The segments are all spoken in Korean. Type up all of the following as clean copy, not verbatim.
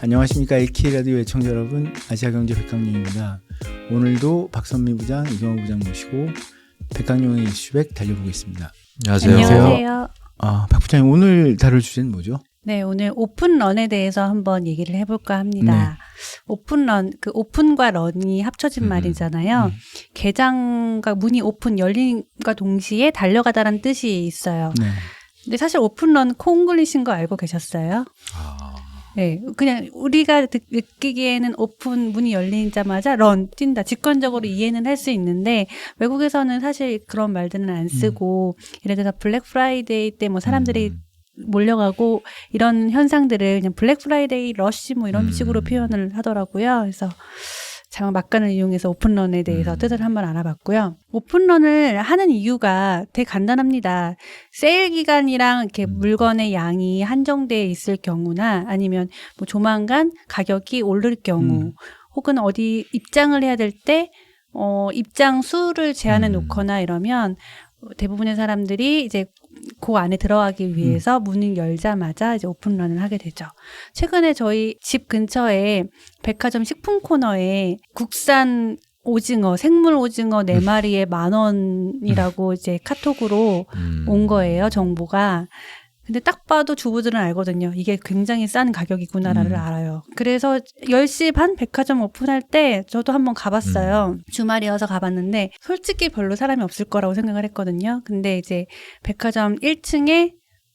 안녕하십니까. K라디오 애청자 여러분, 아시아경제 백강용입니다. 오늘도 박선미 부장, 이경호 부장 모시고 백강용의 이슈백 달려보겠습니다. 안녕하세요. 박 부장님, 오늘 다룰 주제는 뭐죠? 네, 오늘 오픈런에 대해서 한번 얘기를 해볼까 합니다. 네. 오픈런, 그 오픈과 런이 합쳐진 말이잖아요. 개장과 문이 열림과 동시에 달려가다라는 뜻이 있어요. 네. 근데 사실 오픈런 콩글리시인 거 알고 계셨어요? 네, 그냥 우리가 느끼기에는 오픈 문이 열리자마자 런 뛴다 직관적으로 이해는 할 수 있는데 외국에서는 사실 그런 말들은 안 쓰고 예를 들어서 블랙 프라이데이 때 뭐 사람들이 몰려가고 이런 현상들을 그냥 블랙 프라이데이 러쉬 뭐 이런 식으로 표현을 하더라고요. 그래서 장어 막간을 이용해서 오픈런에 대해서 뜻을 한번 알아봤고요. 오픈런을 하는 이유가 되게 간단합니다. 세일 기간이랑 이렇게 물건의 양이 한정되어 있을 경우나 아니면 뭐 조만간 가격이 오를 경우 혹은 어디 입장을 해야 될 때 입장 수를 제한해 놓거나 이러면 대부분의 사람들이 이제 그 안에 들어가기 위해서 문을 열자마자 이제 오픈런을 하게 되죠. 최근에 저희 집 근처에 백화점 식품 코너에 국산 오징어, 생물 오징어 4마리에 10,000원이라고 이제 카톡으로 온 거예요, 정보가. 근데 딱 봐도 주부들은 알거든요. 이게 굉장히 싼 가격이구나를 알아요. 그래서 10시 반 백화점 오픈할 때 저도 한번 가봤어요. 주말이어서 가봤는데 솔직히 별로 사람이 없을 거라고 생각을 했거든요. 근데 이제 백화점 1층에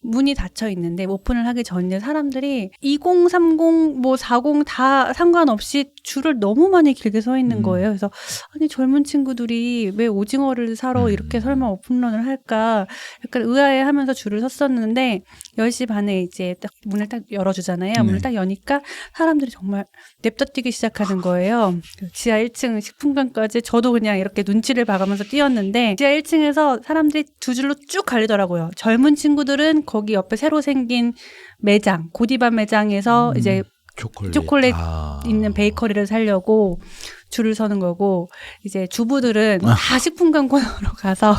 문이 닫혀 있는데 오픈을 하기 전에 사람들이 20, 30, 뭐 40 다 상관없이 줄을 너무 많이 길게 서 있는 거예요. 그래서 아니 젊은 친구들이 왜 오징어를 사러 이렇게 설마 오픈런을 할까 약간 의아해하면서 줄을 섰었는데 10시 반에 이제 딱 문을 딱 열어주잖아요. 문을 딱 여니까 사람들이 정말 냅다 뛰기 시작하는 거예요. 지하 1층 식품관까지 저도 그냥 이렇게 눈치를 봐가면서 뛰었는데 지하 1층에서 사람들이 두 줄로 쭉 갈리더라고요. 젊은 친구들은 거기 옆에 새로 생긴 매장, 고디바 매장에서 이제 초콜릿 있는 베이커리를 사려고 줄을 서는 거고 이제 주부들은 다 식품관 코너로 가서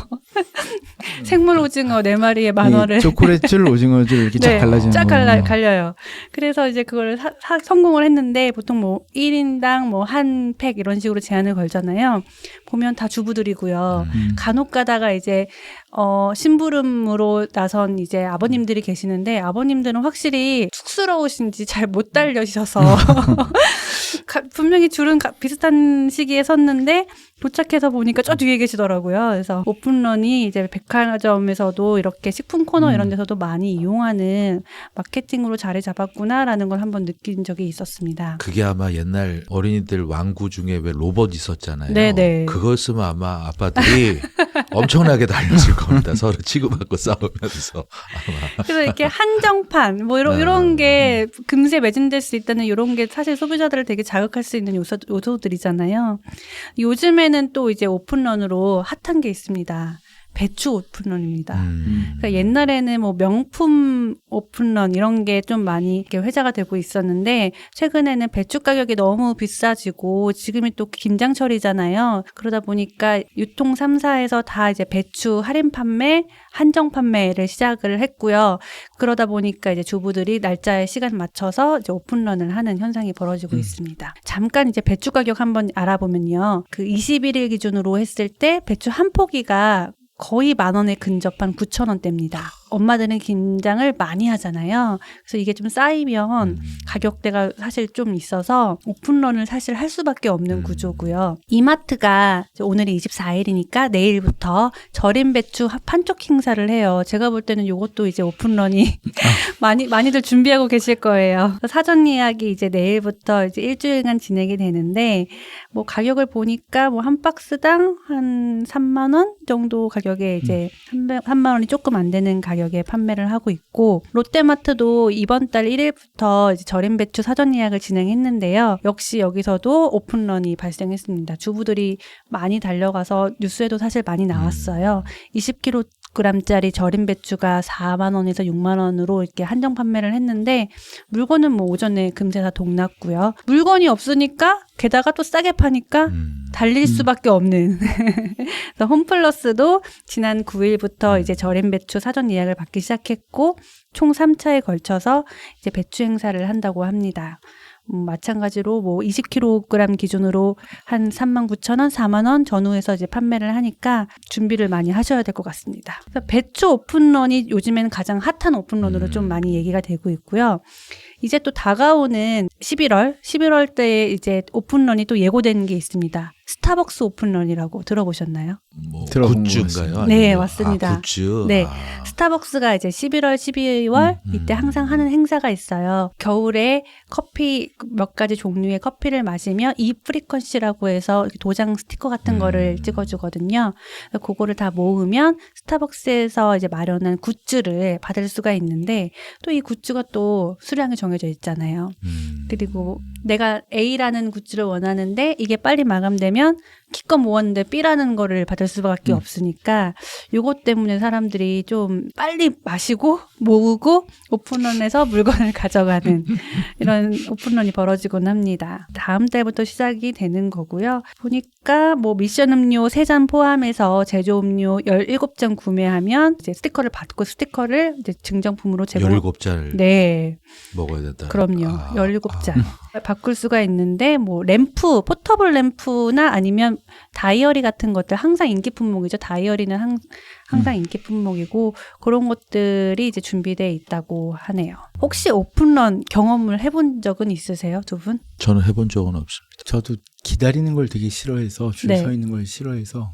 생물 오징어 4마리에 10,000원을 초콜릿줄, 오징어줄 이렇게 쫙 갈라지는 쫙 갈려요. 그래서 이제 그걸 성공을 했는데 보통 뭐 1인당 뭐 한 팩 이런 식으로 제한을 걸잖아요. 보면 다 주부들이고요. 간혹 가다가 이제 심부름으로 나선 이제 아버님들이 계시는데 아버님들은 확실히 쑥스러우신지 잘 못 달려셔서 분명히 줄은 비슷한 시기에 섰는데 도착해서 보니까 저 뒤에 계시더라고요. 그래서 오픈런이 이제 백화점에서도 이렇게 식품 코너 이런 데서도 많이 이용하는 마케팅으로 자리 잡았구나라는 걸 한번 느낀 적이 있었습니다. 그게 아마 옛날 어린이들 왕구 중에 왜 로봇 있었잖아요. 네네. 그걸 쓰면 아마 아빠들이 엄청나게 달렸을 겁니다. 서로 치고받고 싸우면서 아마. 그래서 이렇게 한정판 뭐 이런 게 금세 매진될 수 있다는 이런 게 사실 소비자들을 되게 자극할 수 있는 요소들이잖아요. 요즘에는 또 이제 오픈런으로 핫한 게 있습니다. 배추 오픈런입니다. 그러니까 옛날에는 뭐 명품 오픈런 이런 게 좀 많이 이렇게 회자가 되고 있었는데 최근에는 배추 가격이 너무 비싸지고 지금이 또 김장철이잖아요. 그러다 보니까 유통 3사에서 다 이제 배추 할인 판매, 한정 판매를 시작을 했고요. 그러다 보니까 이제 주부들이 날짜에 시간 맞춰서 이제 오픈런을 하는 현상이 벌어지고 있습니다. 잠깐 이제 배추 가격 한번 알아보면요. 그 21일 기준으로 했을 때 배추 한 포기가 거의 10,000원에 근접한 9,000원대입니다. 엄마들은 김장을 많이 하잖아요. 그래서 이게 좀 쌓이면 가격대가 사실 좀 있어서 오픈런을 사실 할 수밖에 없는 구조고요. 이마트가 오늘이 24일이니까 내일부터 절임 배추 판촉 행사를 해요. 제가 볼 때는 이것도 이제 오픈런이 많이들 준비하고 계실 거예요. 사전 예약이 이제 내일부터 이제 일주일간 진행이 되는데 뭐 가격을 보니까 뭐 한 박스당 한 3만 원 정도 가격에 이제 3만 원이 조금 안 되는 가격에 판매를 하고 있고 롯데마트도 이번 달 1일부터 이제 절임 배추 사전 예약을 진행했는데요. 역시 여기서도 오픈런이 발생했습니다. 주부들이 많이 달려가서 뉴스에도 사실 많이 나왔어요. 20kg짜리 절임 배추가 4만 원에서 6만 원으로 이렇게 한정 판매를 했는데 물건은 뭐 오전에 금세 다 동났고요. 물건이 없으니까 게다가 또 싸게 파니까 달릴 수밖에 없는. 그래서 홈플러스도 지난 9일부터 이제 절임 배추 사전 예약을 받기 시작했고 총 3차에 걸쳐서 이제 배추 행사를 한다고 합니다. 마찬가지로 뭐 20kg 기준으로 한 39,000원, 4만원 전후에서 이제 판매를 하니까 준비를 많이 하셔야 될 것 같습니다. 그래서 배추 오픈런이 요즘에는 가장 핫한 오픈런으로 좀 많이 얘기가 되고 있고요. 이제 또 다가오는 11월 때에 이제 오픈런이 또 예고되는 게 있습니다. 스타벅스 오픈런이라고 들어보셨나요? 뭐 들어본 것 굿즈인가요? 같습니다. 네, 아니면- 맞습니다. 아, 굿즈. 네. 아. 스타벅스가 이제 11월, 12월 이때 항상 하는 행사가 있어요. 겨울에 커피 몇 가지 종류의 커피를 마시면 이 프리퀀시라고 해서 이렇게 도장 스티커 같은 거를 찍어주거든요. 그래서 그거를 다 모으면 스타벅스에서 이제 마련한 굿즈를 받을 수가 있는데 또 이 굿즈가 또 수량이 정해져 있잖아요. 그리고 내가 A라는 굿즈를 원하는데 이게 빨리 마감되면 기껏 모았는데 B라는 거를 받을 수밖에 없으니까 요것 때문에 사람들이 좀 빨리 마시고 모으고 오픈런에서 물건을 가져가는 이런 오픈런이 벌어지곤 합니다. 다음 달부터 시작이 되는 거고요. 보니까 뭐 미션 음료 3잔 포함해서 제조 음료 17잔 구매하면 이제 스티커를 받고 스티커를 이제 증정품으로 제공. 17잔을 네. 먹어야 된다. 그럼요. 아, 17잔. 바꿀 수가 있는데 뭐 램프, 포터블 램프나 아니면 다이어리 같은 것들 항상 인기 품목이죠. 다이어리는 항상 인기 품목이고 그런 것들이 이제 준비되어 있다고 하네요. 혹시 오픈런 경험을 해본 적은 있으세요, 두 분? 저는 해본 적은 없습니다. 저도 기다리는 걸 되게 싫어해서 줄 네. 서 있는 걸 싫어해서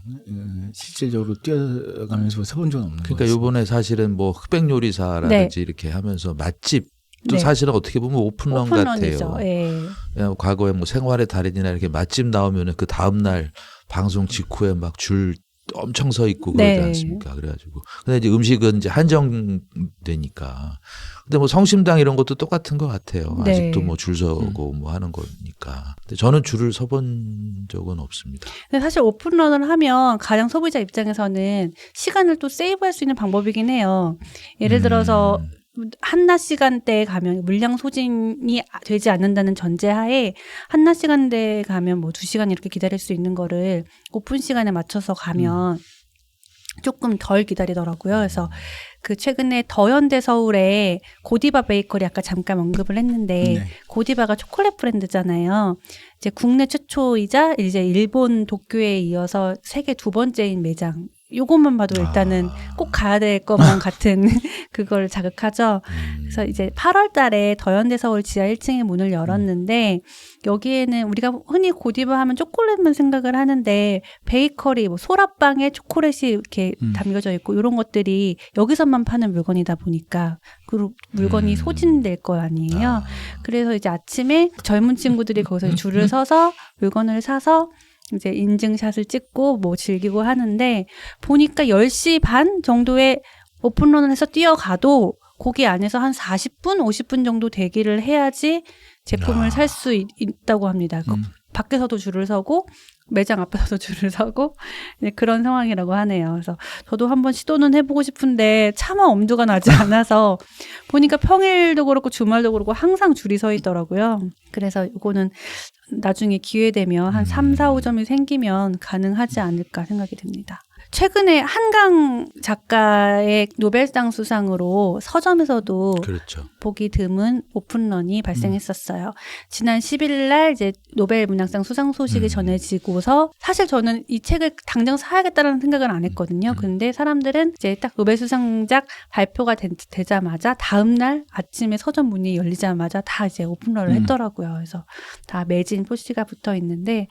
실질적으로 뛰어가면서 서본 적은 없는 것 그러니까 같습니다. 요번에 사실은 뭐 흑백 요리사라든지 이렇게 하면서 맛집 또 네. 사실은 어떻게 보면 오픈런 오픈런이죠. 같아요. 예. 그냥 과거에 뭐 생활의 달인이나 이렇게 맛집 나오면은 그 다음 날 방송 직후에 막 줄 엄청 서 있고 그러지 네. 않습니까? 그래가지고 근데 이제 음식은 이제 한정되니까. 근데 뭐 성심당 이런 것도 똑같은 것 같아요. 네. 아직도 뭐 줄 서고 뭐 하는 거니까. 근데 저는 줄을 서본 적은 없습니다. 근데 사실 오픈런을 하면 가장 소비자 입장에서는 시간을 또 세이브할 수 있는 방법이긴 해요. 예를 들어서 한낮 시간대에 가면 물량 소진이 되지 않는다는 전제하에 한낮 시간대에 가면 뭐 2시간 이렇게 기다릴 수 있는 거를 오픈 시간에 맞춰서 가면 조금 덜 기다리더라고요. 그래서 그 최근에 더현대 서울에 고디바 베이커리 아까 잠깐 언급을 했는데 네. 고디바가 초콜릿 브랜드잖아요. 이제 국내 최초이자 이제 일본 도쿄에 이어서 세계 2번째인 매장. 요것만 봐도 일단은 꼭 가야 될 것만 같은 그걸 자극하죠. 그래서 이제 8월 달에 더현대 서울 지하 1층에 문을 열었는데 여기에는 우리가 흔히 고디바 하면 초콜릿만 생각을 하는데 베이커리, 뭐 소라빵에 초콜릿이 이렇게 담겨져 있고 이런 것들이 여기서만 파는 물건이다 보니까 그 물건이 소진될 거 아니에요. 그래서 이제 아침에 젊은 친구들이 거기서 줄을 서서 물건을 사서 이제 인증샷을 찍고 뭐 즐기고 하는데 보니까 10시 반 정도에 오픈런을 해서 뛰어가도 거기 안에서 한 40분, 50분 정도 대기를 해야지 제품을 살 수 있다고 합니다. 밖에서도 줄을 서고 매장 앞에서도 줄을 서고 그런 상황이라고 하네요. 그래서 저도 한번 시도는 해보고 싶은데 차마 엄두가 나지 않아서 보니까 평일도 그렇고 주말도 그렇고 항상 줄이 서 있더라고요. 그래서 이거는 나중에 기회 되면 한 3, 4, 5점이 생기면 가능하지 않을까 생각이 듭니다. 최근에 한강 작가의 노벨상 수상으로 서점에서도 그렇죠. 보기 드문 오픈런이 발생했었어요. 지난 10일 날 이제 노벨 문학상 수상 소식이 전해지고서 사실 저는 이 책을 당장 사야겠다는 생각은 안 했거든요. 근데 사람들은 이제 딱 노벨 수상작 발표가 되자마자 다음 날 아침에 서점 문이 열리자마자 다 이제 오픈런을 했더라고요. 그래서 다 매진 표시가 붙어 있는데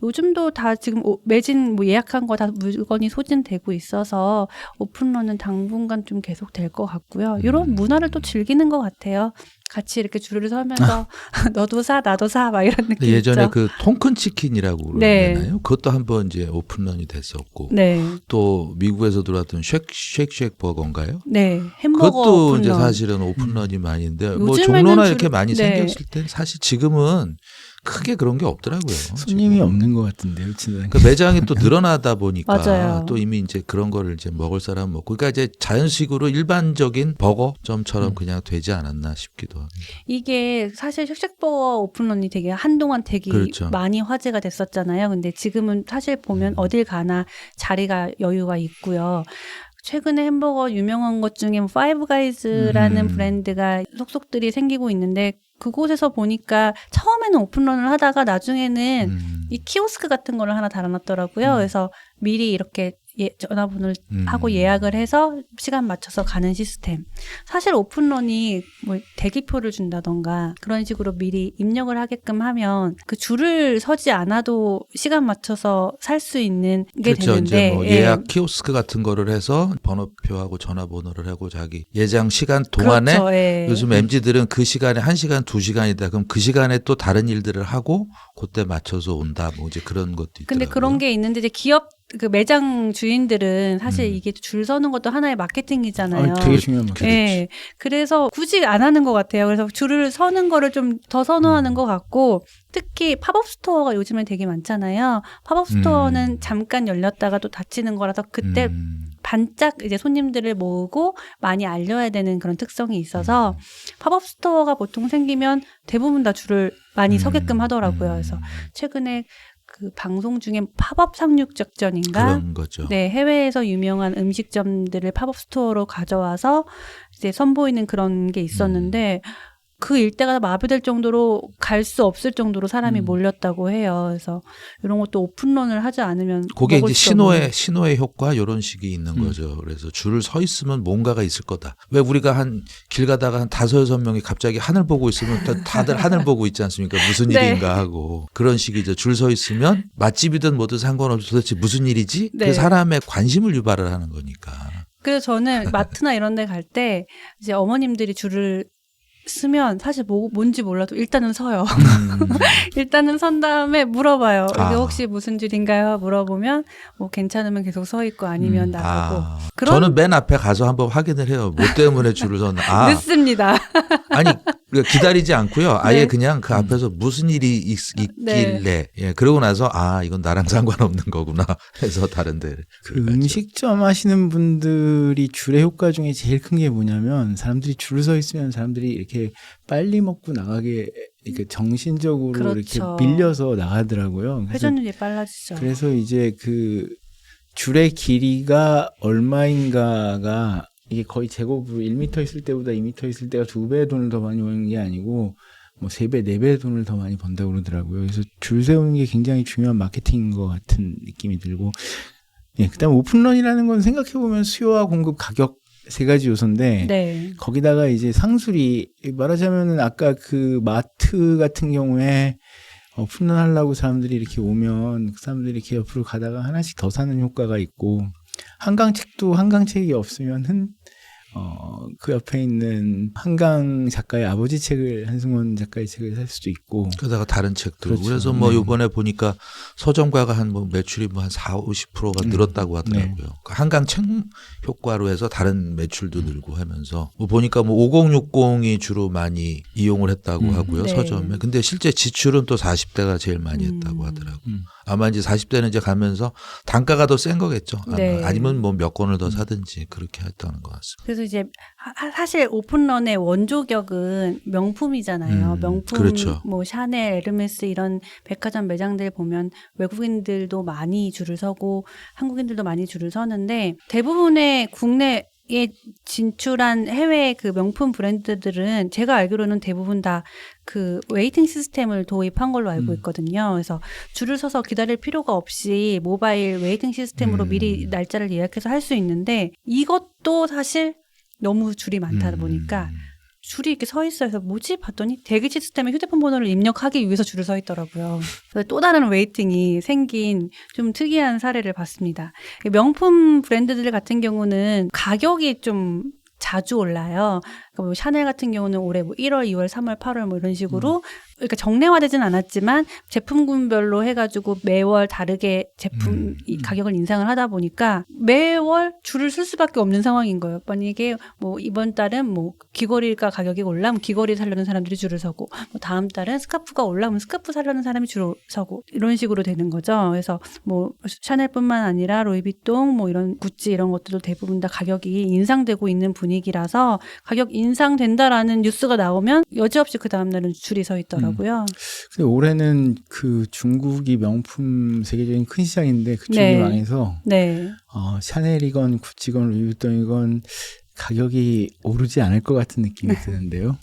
요즘도 다 지금 매진 뭐 예약한 거 다 물건이 소진되고 있어서 오픈런은 당분간 좀 계속 될 것 같고요. 이런 문화를 또 즐기는 것 같아요. 같이 이렇게 줄을 서면서 너도 사 나도 사 막 이런 느낌 예전에 있죠. 그 통큰 치킨이라고 네. 그러나요? 그것도 한번 이제 오픈런이 됐었고 네, 또 미국에서 들어왔던 쉑쉑 버거인가요? 네 햄버거 그것도 오픈런. 이제 사실은 오픈런이 많은데 뭐 요즘에는 종로나 줄- 이렇게 많이 네. 생겼을 때 사실 지금은 크게 그런 게 없더라고요. 손님이 지금은. 없는 것 같은데요. 진짜. 그 매장이 또 늘어나다 보니까 맞아요. 또 이미 이제 그런 거를 이제 먹을 사람 먹고 그러니까 이제 자연식으로 일반적인 버거점처럼 그냥 되지 않았나 싶기도 합니다. 이게 사실 쉑쉑버거 오픈런이 되게 한동안 되게 그렇죠. 많이 화제가 됐었잖아요. 근데 지금은 사실 보면 어딜 가나 자리가 여유가 있고요. 최근에 햄버거 유명한 것 중에 뭐 파이브 가이즈라는 브랜드가 속속들이 생기고 있는데 그곳에서 보니까 처음에는 오픈런을 하다가 나중에는 이 키오스크 같은 거를 하나 달아놨더라고요. 그래서 미리 이렇게 전화번호를 하고 예약을 해서 시간 맞춰서 가는 시스템. 사실 오픈런이 뭐 대기표를 준다던가 그런 식으로 미리 입력을 하게끔 하면 그 줄을 서지 않아도 시간 맞춰서 살 수 있는 게 그렇죠. 되는데 이제 뭐 예약 키오스크 같은 거를 해서 번호표하고 전화번호를 하고 자기 예정 시간 동안에 그렇죠. 예. 요즘 MZ들은 그 시간에 1시간, 2시간이다. 그럼 그 시간에 또 다른 일들을 하고 그때 맞춰서 온다. 뭐 이제 그런 것도 있더라고요. 근데 그런 게 있는데 이제 기업 그 매장 주인들은 사실 이게 줄 서는 것도 하나의 마케팅이잖아요. 되게 중요한 거. 네. 그래서 굳이 안 하는 것 같아요. 그래서 줄을 서는 거를 좀 더 선호하는 것 같고 특히 팝업 스토어가 요즘에 되게 많잖아요. 팝업 스토어는 잠깐 열렸다가 또 닫히는 거라서 그때 반짝 이제 손님들을 모으고 많이 알려야 되는 그런 특성이 있어서 팝업 스토어가 보통 생기면 대부분 다 줄을 많이 서게끔 하더라고요. 그래서 최근에 그 방송 중에 팝업 상륙작전인가? 그런 거죠. 네, 해외에서 유명한 음식점들을 팝업 스토어로 가져와서 이제 선보이는 그런 게 있었는데 그 일대가 마비될 정도로 갈 수 없을 정도로 사람이 몰렸다고 해요. 그래서 이런 것도 오픈런을 하지 않으면 그게 먹을 이제 수 없는. 신호의 효과 이런 식이 있는 거죠. 그래서 줄을 서 있으면 뭔가가 있을 거다. 왜 우리가 한 길 가다가 한 5-6명이 갑자기 하늘 보고 있으면 다들 하늘 보고 있지 않습니까? 무슨 네. 일인가 하고 그런 식이죠. 줄 서 있으면 맛집이든 뭐든 상관없이 도대체 무슨 일이지? 네. 그 사람의 관심을 유발을 하는 거니까. 그래서 저는 마트나 이런 데 갈 때 이제 어머님들이 줄을 쓰면 사실 뭔지 몰라도 일단은 서요. 일단은 선 다음에 물어봐요. 이게 혹시 무슨 줄인가요? 물어보면 뭐 괜찮으면 계속 서 있고 아니면 나가고. 저는 맨 앞에 가서 한번 확인을 해요. 뭐 때문에 줄을 섰나. 늦습니다. 아니 기다리지 않고요. 아예 네. 그냥 그 앞에서 무슨 일이 있길래 네. 예, 그러고 나서 이건 나랑 상관없는 거구나 해서 다른 데를 그 음식점 하시는 분들이 줄의 효과 중에 제일 큰 게 뭐냐면 사람들이 줄 서 있으면 사람들이 이렇게 빨리 먹고 나가게 이렇게 정신적으로 그렇죠. 이렇게 밀려서 나가더라고요. 그래서, 회전율이 빨라지죠. 그래서 이제 그 줄의 길이가 얼마인가가 이게 거의 제곱으로 1m 있을 때보다 2m 있을 때가 2배의 돈을 더 많이 버는 게 아니고 뭐 3배, 4배의 돈을 더 많이 번다고 그러더라고요. 그래서 줄 세우는 게 굉장히 중요한 마케팅인 것 같은 느낌이 들고 예, 그다음 오픈런이라는 건 생각해보면 수요와 공급, 가격 세 가지 요소인데 네. 거기다가 이제 상술이 말하자면은 아까 그 마트 같은 경우에 오픈런 하려고 사람들이 이렇게 오면 그 사람들이 이렇게 옆으로 가다가 하나씩 더 사는 효과가 있고 한강책도 한강책이 없으면은 그 옆에 있는 한강 작가의 아버지 책을 한승원 작가의 책을 살 수도 있고 그러다가 다른 책도 그렇죠. 그래서 뭐 네. 이번에 보니까 서점가가 한 뭐 매출이 뭐 한 40-50%가 늘었다고 하더라고요. 네. 그 한강 책 효과로 해서 다른 매출도 늘고 하면서 뭐 보니까 뭐 5060이 주로 많이 이용을 했다고 하고요. 네. 서점에. 근데 실제 지출은 또 40대가 제일 많이 했다고 하더라고요. 아마 이제 40대는 이제 가면서 단가가 더 센 거겠죠. 아마. 네. 아니면 뭐 몇 권을 더 사든지 그렇게 했다는 것 같습니다. 그래서 이제 사실 오픈런의 원조격은 명품이잖아요. 명품, 그렇죠. 뭐 샤넬, 에르메스 이런 백화점 매장들 보면 외국인들도 많이 줄을 서고 한국인들도 많이 줄을 서는데 대부분의 국내에 진출한 해외 그 명품 브랜드들은 제가 알기로는 대부분 다 그 웨이팅 시스템을 도입한 걸로 알고 있거든요. 그래서 줄을 서서 기다릴 필요가 없이 모바일 웨이팅 시스템으로 미리 날짜를 예약해서 할 수 있는데 이것도 사실 너무 줄이 많다 보니까 줄이 이렇게 서 있어요. 그래서 뭐지? 봤더니 대기 시스템에 휴대폰 번호를 입력하기 위해서 줄을 서 있더라고요. 그래서 또 다른 웨이팅이 생긴 좀 특이한 사례를 봤습니다. 명품 브랜드들 같은 경우는 가격이 좀 자주 올라요. 그러니까 뭐 샤넬 같은 경우는 올해 뭐 1월, 2월, 3월, 8월 뭐 이런 식으로 그러니까 정례화되진 않았지만 제품군별로 해가지고 매월 다르게 제품 가격을 인상을 하다 보니까 매월 줄을 쓸 수밖에 없는 상황인 거예요. 만약에 뭐 이번 달은 뭐 귀걸이가 가격이 올라면 귀걸이 사려는 사람들이 줄을 서고 뭐 다음 달은 스카프가 올라면 스카프 사려는 사람이 줄을 서고 이런 식으로 되는 거죠. 그래서 뭐 샤넬뿐만 아니라 로이비통 뭐 이런 구찌 이런 것들도 대부분 다 가격이 인상되고 있는 분위기라서 가격 인상된다라는 뉴스가 나오면 여지없이 그 다음날은 줄이 서 있더라고요. 근데 올해는 그 중국이 명품 세계적인 큰 시장인데 그쪽이 네. 망해서 네. 샤넬이건 구찌건 루이비통이건 가격이 오르지 않을 것 같은 느낌이 드는데요.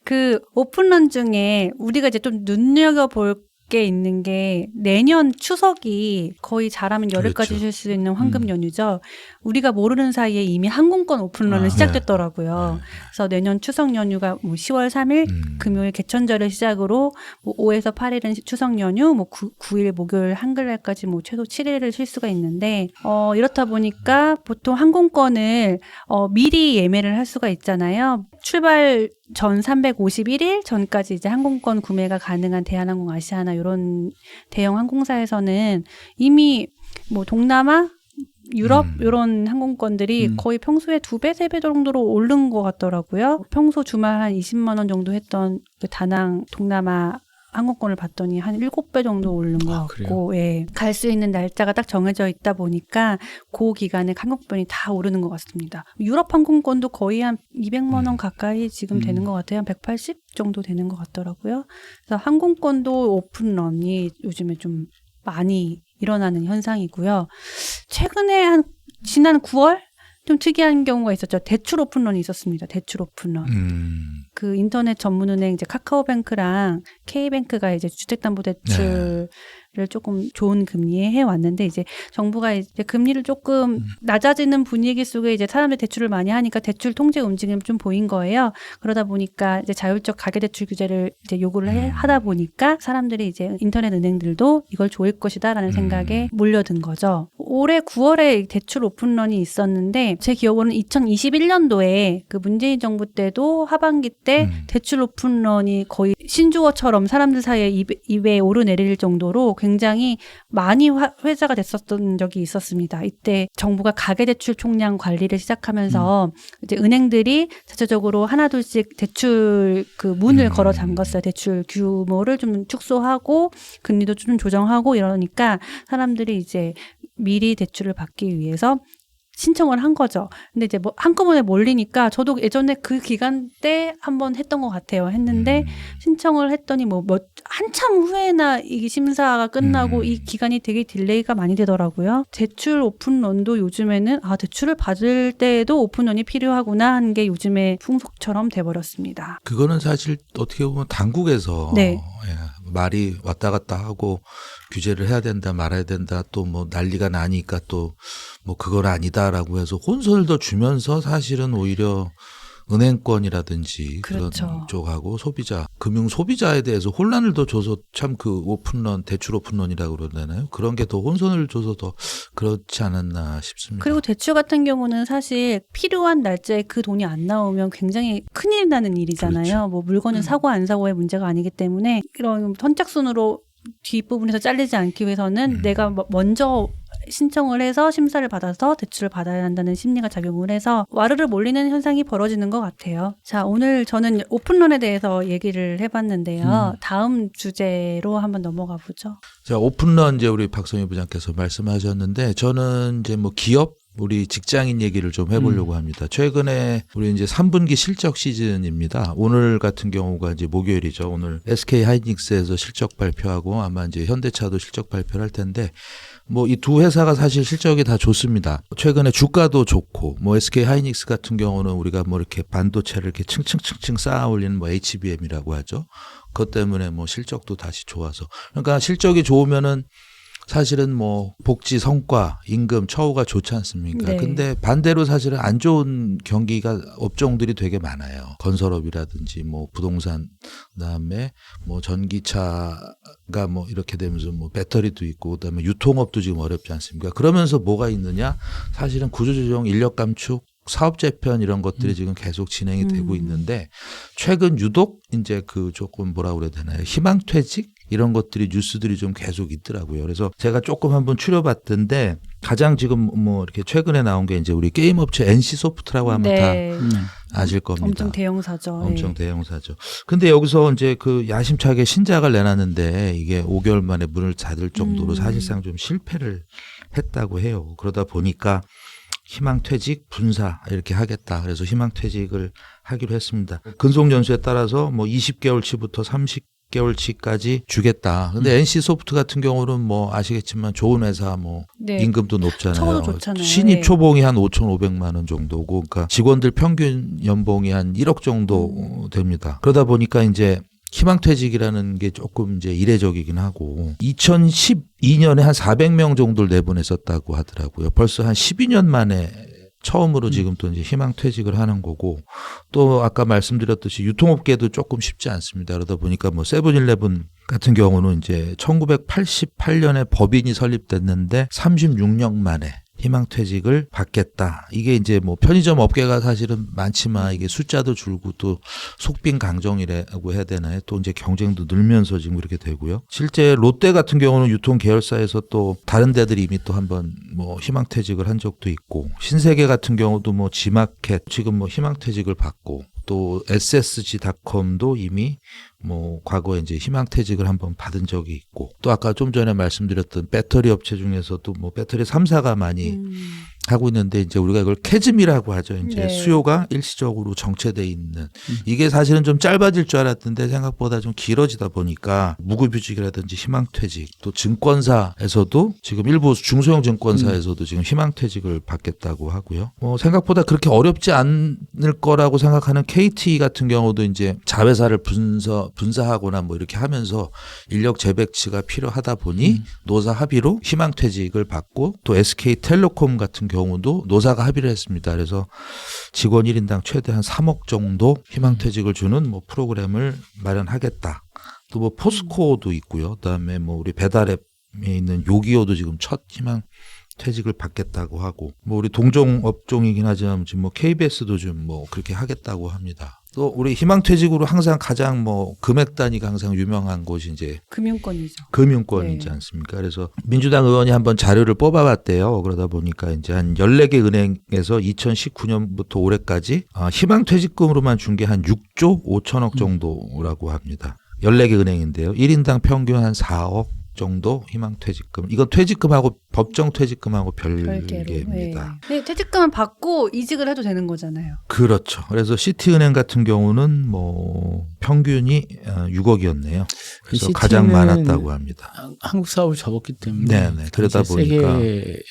그 오픈런 중에 우리가 이제 좀 눈여겨볼 게 있는 게 내년 추석이 거의 잘하면 열흘까지 그렇죠. 쉴 수 있는 황금 연휴죠. 우리가 모르는 사이에 이미 항공권 오픈런은 시작됐더라고요. 그래서 내년 추석 연휴가 뭐 10월 3일 금요일 개천절을 시작으로 뭐 5에서 8일은 추석 연휴, 뭐 9일 목요일 한글날까지 뭐 최소 7일을 쉴 수가 있는데 이렇다 보니까 보통 항공권을 미리 예매를 할 수가 있잖아요. 출발 전 351일 전까지 이제 항공권 구매가 가능한 대한항공, 아시아나 이런 대형 항공사에서는 이미 뭐 동남아, 유럽 이런 항공권들이 거의 평소에 2배, 3배 정도로 오른 것 같더라고요. 평소 주말 한 20만 원 정도 했던 그 다낭 동남아 항공권을 봤더니 한 7배 정도 오른 것 같고, 예. 갈 수 있는 날짜가 딱 정해져 있다 보니까 그 기간에 항공권이 다 오르는 것 같습니다. 유럽 항공권도 거의 한 200만 원 가까이 지금 되는 것 같아요. 한 180 정도 되는 것 같더라고요. 그래서 항공권도 오픈런이 요즘에 좀 많이 일어나는 현상이고요. 최근에 한 지난 9월 좀 특이한 경우가 있었죠. 대출 오픈런이 있었습니다. 대출 오픈런. 그 인터넷 전문은행 이제 카카오뱅크랑 K뱅크가 이제 주택담보대출을 조금 좋은 금리에 해왔는데 이제 정부가 이제 금리를 조금 낮아지는 분위기 속에 이제 사람들이 대출을 많이 하니까 대출 통제 움직임이 좀 보인 거예요. 그러다 보니까 이제 자율적 가계대출 규제를 이제 요구를 하다 보니까 사람들이 이제 인터넷 은행들도 이걸 조일 것이다라는 생각에 몰려든 거죠. 올해 9월에 대출 오픈런이 있었는데 제 기억으로는 2021년도에 그 문재인 정부 때도 하반기 때 대출 오픈런이 거의 신주어처럼 사람들 사이에 입에 오르내릴 정도로 굉장히 많이 회자가 됐었던 적이 있었습니다. 이때 정부가 가계대출 총량 관리를 시작하면서 이제 은행들이 자체적으로 하나둘씩 대출 그 문을 걸어 잠갔어요. 대출 규모를 좀 축소하고 금리도 좀 조정하고 이러니까 사람들이 이제 미리 대출을 받기 위해서 신청을 한 거죠. 근데 이제 뭐 한꺼번에 몰리니까 저도 예전에 그 기간 때 한번 했던 것 같아요. 했는데 신청을 했더니 뭐 한참 후에나 이 심사가 끝나고 이 기간이 되게 딜레이가 많이 되더라고요. 대출 오픈런도 요즘에는 대출을 받을 때에도 오픈런이 필요하구나 하는 게 요즘에 풍속처럼 돼버렸습니다. 그거는 사실 어떻게 보면 당국에서 말이 왔다 갔다 하고 규제를 해야 된다 말아야 된다 또 뭐 난리가 나니까 또 뭐 그건 아니다라고 해서 혼선을 더 주면서 사실은 오히려 은행권이라든지 그렇죠. 그런 쪽하고 소비자, 금융 소비자에 대해서 혼란을 더 줘서 참 그 오픈런, 대출 오픈런이라고 그러잖아요. 그런 게 더 혼선을 줘서 더 그렇지 않았나 싶습니다. 그리고 대출 같은 경우는 사실 필요한 날짜에 그 돈이 안 나오면 굉장히 큰일 나는 일이잖아요. 그렇죠. 뭐 물건은 사고 안 사고의 문제가 아니기 때문에 이런 선착순으로 뒷부분에서 잘리지 않기 위해서는 내가 먼저 신청을 해서 심사를 받아서 대출을 받아야 한다는 심리가 작용을 해서 와르르 몰리는 현상이 벌어지는 것 같아요. 자, 오늘 저는 오픈런에 대해서 얘기를 해봤는데요. 다음 주제로 한번 넘어가 보죠. 자, 오픈런 이제 우리 박성희 부장께서 말씀하셨는데 저는 이제 뭐 기업 우리 직장인 얘기를 좀 해보려고 합니다. 최근에 우리 이제 3분기 실적 시즌입니다. 오늘 같은 경우가 이제 목요일이죠. 오늘 SK 하이닉스에서 실적 발표하고 아마 이제 현대차도 실적 발표를 할 텐데 뭐 이 두 회사가 사실 실적이 다 좋습니다. 최근에 주가도 좋고 뭐 SK 하이닉스 같은 경우는 우리가 뭐 이렇게 반도체를 이렇게 층층층층 쌓아 올리는 뭐 HBM이라고 하죠. 그것 때문에 뭐 실적도 다시 좋아서 그러니까 실적이 좋으면은 사실은 뭐 복지, 성과, 임금, 처우가 좋지 않습니까? 네. 근데 반대로 사실은 안 좋은 경기가 업종들이 되게 많아요. 건설업이라든지 뭐 부동산, 그다음에 뭐 전기차가 뭐 이렇게 되면서 뭐 배터리도 있고 그다음에 유통업도 지금 어렵지 않습니까? 그러면서 뭐가 있느냐? 사실은 구조조정, 인력 감축, 사업 재편 이런 것들이 지금 계속 진행이 되고 있는데 최근 유독 이제 그 조금 뭐라 그래야 되나요? 희망퇴직 이런 것들이 뉴스들이 좀 계속 있더라고요. 그래서 제가 조금 한번 추려봤던데 가장 지금 뭐 이렇게 최근에 나온 게 이제 우리 게임 업체 NC 소프트라고 하면 다 아실 겁니다. 엄청 대형사죠. 엄청 대형사죠. 근데 여기서 이제 그 야심차게 신작을 내놨는데 이게 5개월 만에 문을 닫을 정도로 사실상 좀 실패를 했다고 해요. 그러다 보니까 희망퇴직 분사 이렇게 하겠다. 그래서 희망퇴직을 하기로 했습니다. 근속연수에 따라서 뭐 20개월치부터 30개월치까지 주겠다. 근데 NC소프트 같은 경우는 뭐 아시겠지만 좋은 회사 뭐 네. 임금도 높잖아요. 처우도 좋잖아요. 신입 네. 초봉이 한 5,500만 원 정도고, 그러니까 직원들 평균 연봉이 한 1억 정도 됩니다. 그러다 보니까 이제 희망퇴직이라는 게 조금 이제 이례적이긴 하고 2012년에 한 400명 정도를 내보냈었다고 하더라고요. 벌써 한 12년 만에 처음으로 지금 또 이제 희망퇴직을 하는 거고, 또 아까 말씀드렸듯이 유통업계도 조금 쉽지 않습니다. 그러다 보니까 뭐 세븐일레븐 같은 경우는 이제 1988년에 법인이 설립됐는데 36년 만에 희망퇴직을 받겠다. 이게 이제 뭐 편의점 업계가 사실은 많지만 이게 숫자도 줄고 또 속빈 강정이라고 해야 되나요? 또 이제 경쟁도 늘면서 지금 그렇게 되고요. 실제 롯데 같은 경우는 유통 계열사에서 또 다른 데들이 이미 또 한번 뭐 희망퇴직을 한 적도 있고, 신세계 같은 경우도 뭐 지마켓 지금 뭐 희망퇴직을 받고, 또 SSG닷컴도 이미 뭐 과거에 이제 희망퇴직을 한번 받은 적이 있고, 또 아까 좀 전에 말씀드렸던 배터리 업체 중에서도 뭐 배터리 3사가 많이 하고 있는데, 이제 우리가 이걸 캐즘이라고 하죠. 이제 네. 수요가 일시적으로 정체돼 있는, 이게 사실은 좀 짧아질 줄 알았는데 생각보다 좀 길어지다 보니까 무급휴직이라든지 희망퇴직, 또 증권사에서도 지금 일부 중소형 증권사에서도 지금 희망퇴직을 받겠다고 하고요. 뭐 생각보다 그렇게 어렵지 않을 거라고 생각하는 KT 같은 경우도 이제 자회사를 분사하거나 뭐 이렇게 하면서 인력 재배치가 필요하다 보니 노사 합의로 희망퇴직을 받고, 또 SK텔레콤 같은 경우도 노사가 합의를 했습니다. 그래서 직원 1인당 최대 한 3억 정도 희망퇴직을 주는 뭐 프로그램을 마련하겠다. 또 뭐 포스코도 있고요. 그다음에 뭐 우리 배달앱에 있는 요기요도 지금 첫 희망퇴직을 받겠다고 하고, 뭐 우리 동종 업종이긴 하지만 지금 뭐 KBS도 좀 뭐 그렇게 하겠다고 합니다. 또 우리 희망퇴직으로 항상 가장 뭐 금액 단위가 항상 유명한 곳이 이제 금융권이죠. 금융권이지 네. 않습니까? 그래서 민주당 의원이 한번 자료를 뽑아봤대요. 그러다 보니까 이제 한 14개 은행에서 2019년부터 올해까지 희망퇴직금으로만 준 게 한 6조 5천억 정도라고 합니다. 14개 은행인데요. 1인당 평균 한 4억 정도 희망퇴직금. 이건 퇴직금하고 법정 퇴직금하고 별개입니다. 네, 퇴직금을 받고 이직을 해도 되는 거잖아요. 그렇죠. 그래서 시티은행 같은 경우는 뭐 평균이 6억이었네요. 그래서 가장 많았다고 합니다. 한국 사업을 접었기 때문에 네네. 그러다 보니까 세게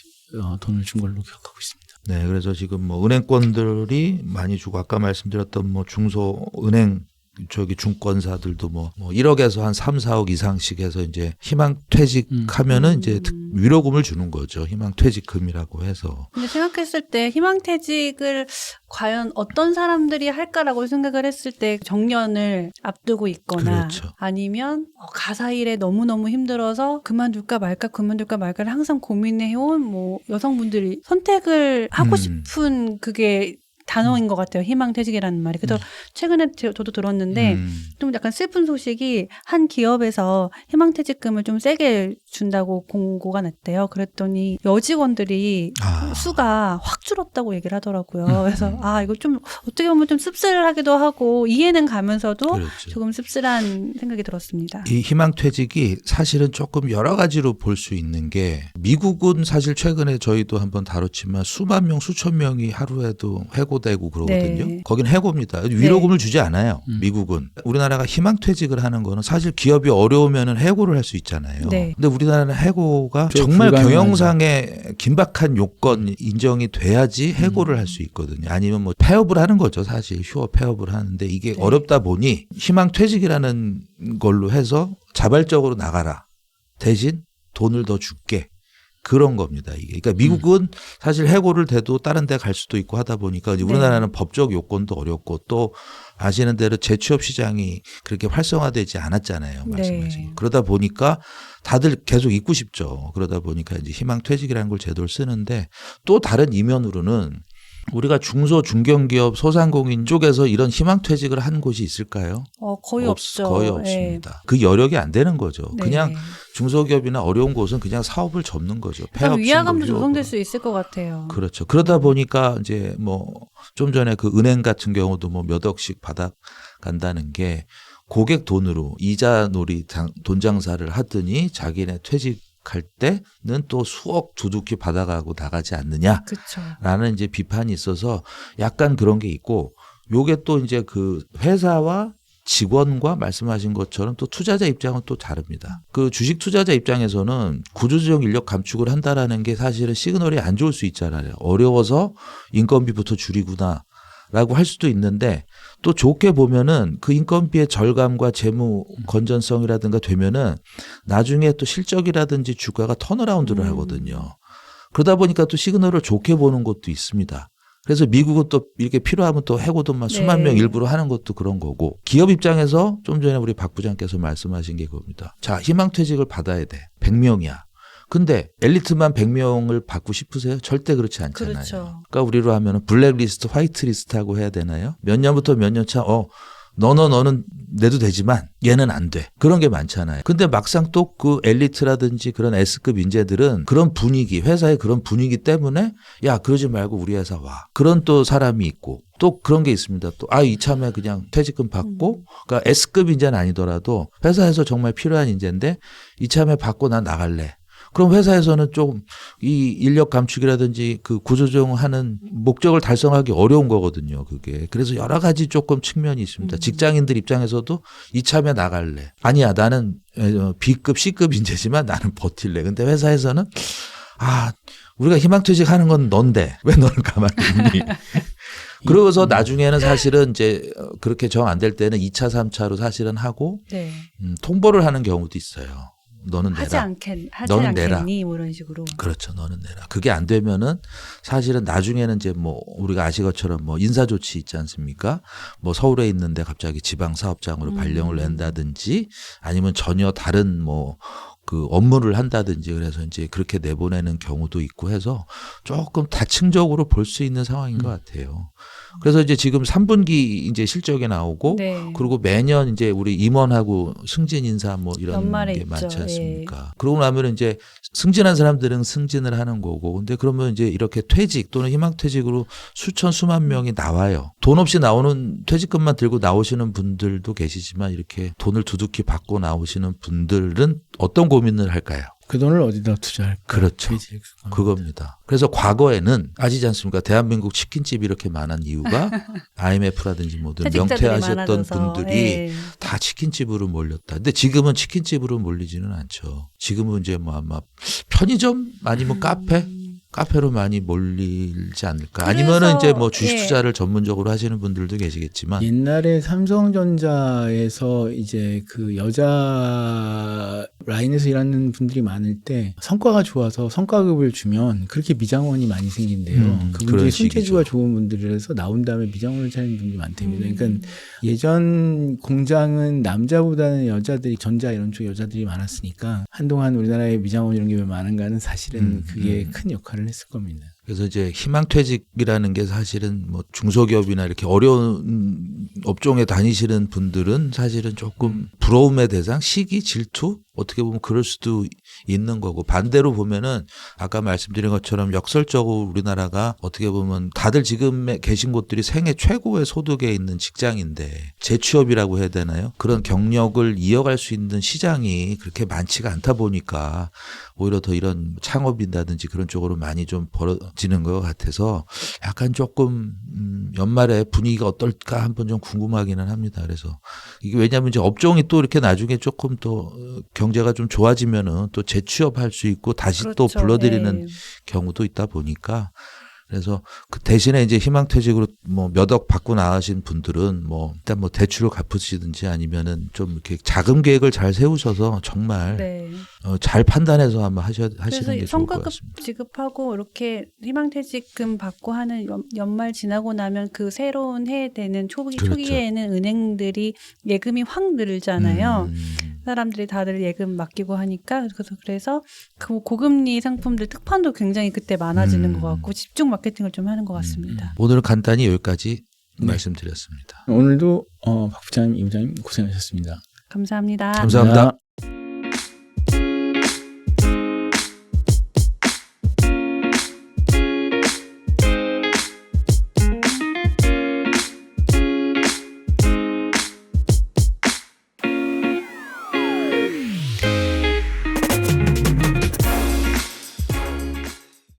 돈을 준 걸로 기억하고 있습니다. 네, 그래서 지금 뭐 은행권들이 많이 주고, 아까 말씀드렸던 뭐 중소은행 중권사들도 뭐 1억에서 한 3, 4억 이상씩 해서 이제 희망퇴직하면은 이제 위로금을 주는 거죠. 희망퇴직금이라고 해서. 근데 생각했을 때 희망퇴직을 과연 어떤 사람들이 할까라고 생각을 했을 때 정년을 앞두고 있거나 그렇죠. 아니면 가사일에 너무너무 힘들어서 그만둘까 말까를 항상 고민해온 뭐 여성분들이 선택을 하고 싶은 그게 단어인 것 같아요. 희망퇴직이라는 말이. 그래서 최근에 저도 들었는데 좀 약간 슬픈 소식이, 한 기업에서 희망퇴직금을 좀 세게 준다고 공고가 났대요. 그랬더니 여직원들이 수가 확 줄었다고 얘기를 하더라고요. 그래서 이거 좀 어떻게 보면 좀 씁쓸하기도 하고 이해는 가면서도 그렇죠. 조금 씁쓸한 생각이 들었습니다. 이 희망퇴직이 사실은 조금 여러 가지로 볼 수 있는 게, 미국은 사실 최근에 저희도 한번 다뤘지만 수만 명, 수천 명이 하루에도 해고되고 그러거든요. 네. 거긴 해고입니다. 위로금을 주지 않아요. 미국은. 우리나라가 희망퇴직을 하는 거는 사실 기업이 어려우면 해고를 할 수 있잖아요. 네. 근데 우리나라는 해고가 좀 정말 불가능하죠. 경영상의 긴박한 요건 인정이 돼야지 해고를 할 수 있거든요. 아니면 뭐 폐업을 하는 거죠. 사실 휴업 폐업을 하는데 이게 어렵다 보니 희망퇴직이라는 걸로 해서 자발적으로 나가라. 대신 돈을 더 줄게. 그런 겁니다. 이게. 그러니까 미국은 사실 해고를 돼도 다른 데 갈 수도 있고 하다 보니까 우리나라는 법적 요건도 어렵고, 또 아시는 대로 재취업 시장이 그렇게 활성화되지 않았잖아요. 말씀하신 거. 그러다 보니까 다들 계속 있고 싶죠. 그러다 보니까 이제 희망퇴직이라는 걸 제도를 쓰는데, 또 다른 이면으로는 우리가 중소 중견기업 소상공인 쪽에서 이런 희망퇴직을 한 곳이 있을까요? 거의 없죠. 거의 없습니다. 그 여력이 안 되는 거죠. 네. 그냥 중소기업이나 어려운 곳은 그냥 사업을 접는 거죠. 폐업 위화감도 신고, 조성될 수 있을 것 같아요. 그렇죠. 그러다 보니까 이제 뭐 좀 전에 그 은행 같은 경우도 뭐 몇 억씩 받아간다는 게, 고객 돈으로 이자 놀이 돈 장사를 하더니 자기네 퇴직 퇴직할 때는 또 수억 두둑히 받아가고 나가지 않느냐라는 그렇죠. 이제 비판이 있어서 약간 그런 게 있고 요게 또 이제 그 회사와 직원과 말씀하신 것처럼 또 투자자 입장은 또 다릅니다. 그 주식 투자자 입장에서는 구조조정 인력 감축을 한다라는 게 사실은 시그널이 안 좋을 수 있잖아요. 어려워서 인건비부터 줄이구나. 라고 할 수도 있는데 또 좋게 보면은 그 인건비의 절감과 재무 건전성이라든가 되면은 나중에 또 실적이라든지 주가가 턴어라운드를 하거든요. 그러다 보니까 또 시그널을 좋게 보는 것도 있습니다. 그래서 미국은 또 이렇게 필요하면 또 해고도 수만 명 일부러 하는 것도 그런 거고 기업 입장에서 좀 전에 우리 박 부장께서 말씀하신 게 그겁니다. 자, 희망퇴직을 받아야 돼. 100명이야. 근데 엘리트만 100명을 받고 싶으세요? 절대 그렇지 않잖아요. 그렇죠. 그러니까 우리로 하면 블랙리스트, 화이트리스트하고 해야 되나요? 몇 년부터 몇 년 차 너는 내도 되지만 얘는 안 돼. 그런 게 많잖아요. 근데 막상 또 그 엘리트라든지 그런 S급 인재들은 그런 분위기, 회사의 그런 분위기 때문에 야, 그러지 말고 우리 회사 와. 그런 또 사람이 있고 또 그런 게 있습니다. 또 이참에 그냥 퇴직금 받고 그러니까 S급 인재는 아니더라도 회사에서 정말 필요한 인재인데 이참에 받고 난 나갈래. 그럼 회사에서는 좀 이 인력 감축이라든지 그 구조조정하는 목적을 달성하기 어려운 거거든요. 그게. 그래서 여러 가지 조금 측면이 있습니다. 직장인들 입장에서도 이참에 나갈래. 아니야, 나는 B급, C급 인재지만 나는 버틸래. 근데 회사에서는 우리가 희망퇴직하는 건 넌데 왜 너는 가만히 있니? 그러고서 나중에는 사실은 이제 그렇게 정 안 될 때는 2차, 3차로 사실은 하고 네. 통보를 하는 경우도 있어요. 너는 하지 내라. 않겠니? 내라. 뭐 이런 식으로. 그렇죠. 너는 내라. 그게 안 되면은 사실은 나중에는 이제 뭐 우리가 아시 것처럼 뭐 인사조치 있지 않습니까? 뭐 서울에 있는데 갑자기 지방사업장으로 발령을 낸다든지 아니면 전혀 다른 뭐 그 업무를 한다든지 그래서 이제 그렇게 내보내는 경우도 있고 해서 조금 다층적으로 볼 수 있는 상황인 것 같아요. 그래서 이제 지금 3분기 이제 실적이 나오고 네. 그리고 매년 이제 우리 임원하고 승진 인사 뭐 이런 연말에 게 있죠. 많지 않습니까? 그러고 나면 이제 승진한 사람들은 승진을 하는 거고 근데 그러면 이제 이렇게 퇴직 또는 희망퇴직으로 수천 수만 명이 나와요. 돈 없이 나오는 퇴직금만 들고 나오시는 분들도 계시지만 이렇게 돈을 두둑히 받고 나오시는 분들은 어떤 고민을 할까요? 그 돈을 어디다 투자할까? 그렇죠. 그겁니다. 그래서 과거에는 아시지 않습니까? 대한민국 치킨집이 이렇게 많은 이유가 IMF라든지 뭐든 퇴직자들이 명퇴하셨던 많아져서. 분들이 예. 다 치킨집으로 몰렸다. 근데 지금은 치킨집으로 몰리지는 않죠. 지금은 이제 뭐 아마 편의점 아니면 카페로 많이 몰리지 않을까. 아니면은 이제 뭐 주식 투자를 전문적으로 하시는 분들도 계시겠지만 옛날에 삼성전자에서 이제 그 여자 라인에서 일하는 분들이 많을 때 성과가 좋아서 성과급을 주면 그렇게 미장원이 많이 생긴대요. 그분들이 그런 손재주가 시기죠. 좋은 분들이라서 나온 다음에 미장원을 찾는 분들이 많답니다. 그러니까 예전 공장은 남자보다는 여자들이 전자 이런 쪽 여자들이 많았으니까 한동안 우리나라에 미장원 이런 게 왜 많은가는 사실은 그게 큰 역할을 했을 겁니다. 그래서 이제 희망퇴직이라는 게 사실은 뭐 중소기업이나 이렇게 어려운 업종에 다니시는 분들은 사실은 조금 부러움의 대상, 시기, 질투 어떻게 보면 그럴 수도 있는 거고 반대로 보면은 아까 말씀드린 것처럼 역설적으로 우리나라가 어떻게 보면 다들 지금 계신 곳들이 생애 최고의 소득에 있는 직장인데 재취업이라고 해야 되나요? 그런 경력을 이어갈 수 있는 시장이 그렇게 많지가 않다 보니까 오히려 더 이런 창업이라든지 그런 쪽으로 많이 좀 벌어지는 것 같아서 약간 조금 연말에 분위기가 어떨까 한번 좀 궁금하기는 합니다. 그래서 이게 왜냐하면 이제 업종이 또 이렇게 나중에 조금 더 경제가 좀 좋아지면은 또 재취업할 수 있고 다시 또 그렇죠. 불러들이는 예. 경우도 있다 보니까 그래서 그 대신에 이제 희망퇴직으로 뭐 몇 억 받고 나가신 분들은 뭐 일단 뭐 대출을 갚으시든지 아니면은 좀 이렇게 자금 계획을 잘 세우셔서 정말 네. 잘 판단해서 한번 하시는 게 그래서 좋을 것 성과급 같습니다. 지급하고 이렇게 희망퇴직금 받고 하는 연말 지나고 나면 그 새로운 해 되는 그렇죠. 초기에는 은행들이 예금이 확 늘잖아요. 사람들이 다들 예금 맡기고 하니까 그래서 그 고금리 상품들 특판도 굉장히 그때 많아지는 것 같고 집중 마케팅을 좀 하는 것 같습니다. 오늘은 간단히 여기까지 말씀드렸습니다. 오늘도 박 부장님, 이 부장님 고생하셨습니다. 감사합니다. 감사합니다.